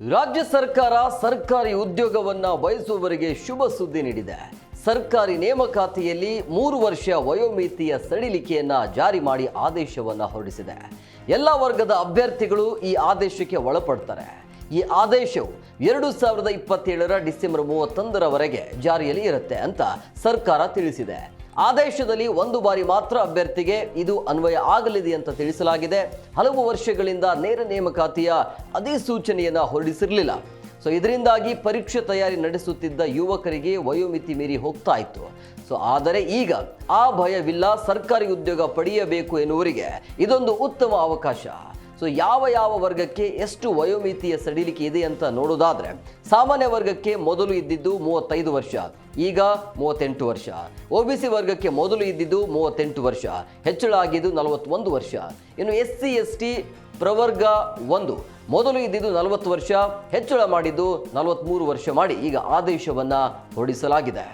ರಾಜ್ಯ ಸರ್ಕಾರ ಸರ್ಕಾರಿ ಉದ್ಯೋಗವನ್ನ ಬಯಸುವವರಿಗೆ ಶುಭ ಸುದ್ದಿ ನೀಡಿದೆ. ಸರ್ಕಾರಿ ನೇಮಕಾತಿಯಲ್ಲಿ 3 ವರ್ಷ ವಯೋಮಿತಿಯ ಸಡಿಲಿಕೆಯನ್ನ ಜಾರಿ ಮಾಡಿ ಆದೇಶವನ್ನ ಹೊರಡಿಸಿದೆ. ಎಲ್ಲ ವರ್ಗದ ಅಭ್ಯರ್ಥಿಗಳು ಈ ಆದೇಶಕ್ಕೆ ಒಳಪಡ್ತಾರೆ. ಈ ಆದೇಶವು 2027ರ ಡಿಸೆಂಬರ್ 31ರವರೆಗೆ ಜಾರಿಯಲ್ಲಿ ಇರುತ್ತೆ ಅಂತ ಸರ್ಕಾರ ತಿಳಿಸಿದೆ. ಆದೇಶದಲ್ಲಿ ಒಂದು ಬಾರಿ ಮಾತ್ರ ಅಭ್ಯರ್ಥಿಗೆ ಇದು ಅನ್ವಯ ಆಗಲಿದೆ ಅಂತ ತಿಳಿಸಲಾಗಿದೆ. ಹಲವು ವರ್ಷಗಳಿಂದ ನೇರ ನೇಮಕಾತಿಯ ಅಧಿಸೂಚನೆಯನ್ನು ಹೊರಡಿಸಿರಲಿಲ್ಲ. ಇದರಿಂದಾಗಿ ಪರೀಕ್ಷೆ ತಯಾರಿ ನಡೆಸುತ್ತಿದ್ದ ಯುವಕರಿಗೆ ವಯೋಮಿತಿ ಮೀರಿ ಹೋಗ್ತಾ ಇತ್ತು. ಆದರೆ ಈಗ ಆ ಭಯವಿಲ್ಲ. ಸರ್ಕಾರಿ ಉದ್ಯೋಗ ಪಡೆಯಬೇಕು ಎನ್ನುವರಿಗೆ ಇದೊಂದು ಉತ್ತಮ ಅವಕಾಶ. ಯಾವ ವರ್ಗಕ್ಕೆ ಎಷ್ಟು ವಯೋಮಿತಿಯ ಸಡಿಲಿಕೆ ಇದೆ ಅಂತ ನೋಡೋದಾದ್ರೆ, ಸಾಮಾನ್ಯ ವರ್ಗಕ್ಕೆ ಮೊದಲು ಇದ್ದಿದ್ದು 35 ವರ್ಷ, ಈಗ 38 ವರ್ಷ. OBC ವರ್ಗಕ್ಕೆ ಮೊದಲು ಇದ್ದಿದ್ದು 38 ವರ್ಷ, ಹೆಚ್ಚಳ ಆಗಿದ್ದು 41 ವರ್ಷ. ಇನ್ನು SC ST ಪ್ರವರ್ಗ 1 ಮೊದಲು ಇದ್ದಿದ್ದು 40 ವರ್ಷ, ಹೆಚ್ಚಳ ಮಾಡಿದ್ದು 43 ವರ್ಷ ಮಾಡಿ ಈಗ ಆದೇಶವನ್ನ ಹೊರಡಿಸಲಾಗಿದೆ.